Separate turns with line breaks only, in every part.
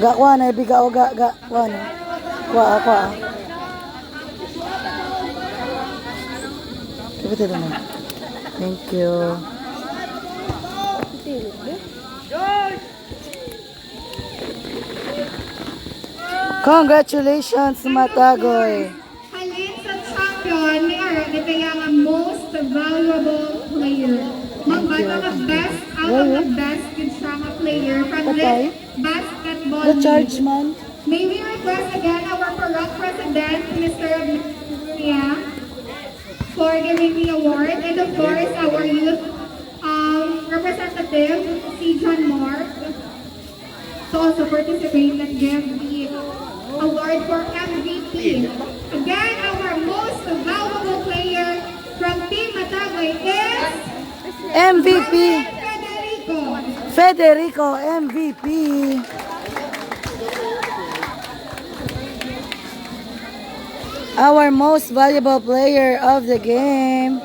Ga kwa na ibiga o ga kwa na. Kwa. Kapit ito na. Thank you. Congratulations, Matagoy.
Halin sa champion, may arang ang most valuable player. Magbata ka best out of the best Kinsama player from this basketball
The charge
league.
man.
May we request again our corrupt president, Mr. Mia, for giving the award, and of course our youth representative, si John Moore, to also participate and give the award for MVP. Again, our most valuable player from Team Matagoy is
MVP.
Federico.
Federico, MVP. Our most valuable player of the game.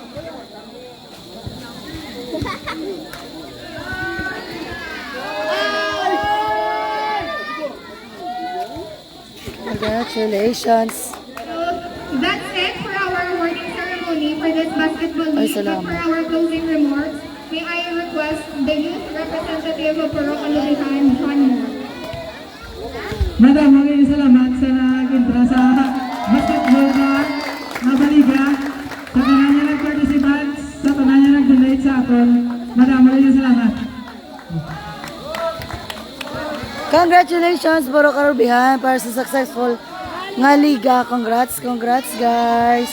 Congratulations.
So, that's it for our awarding ceremony for this basketball
Ay,
league. But
salamat.
for our closing remarks, may I request the youth representative of Puro Kalulihan, John Moore.
Madam, maraming salamat sa nag-intra sa basketball na baliga. Sa tanan niya nag-participants, sa tanan niya nag-donate sa aton. Madam, maraming salamat.
Congratulations, Puro Karubihan, para sa successful nga liga. Congrats guys.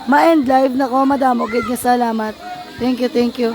Ma-end live na ko, madam. Okay, salamat. Thank you.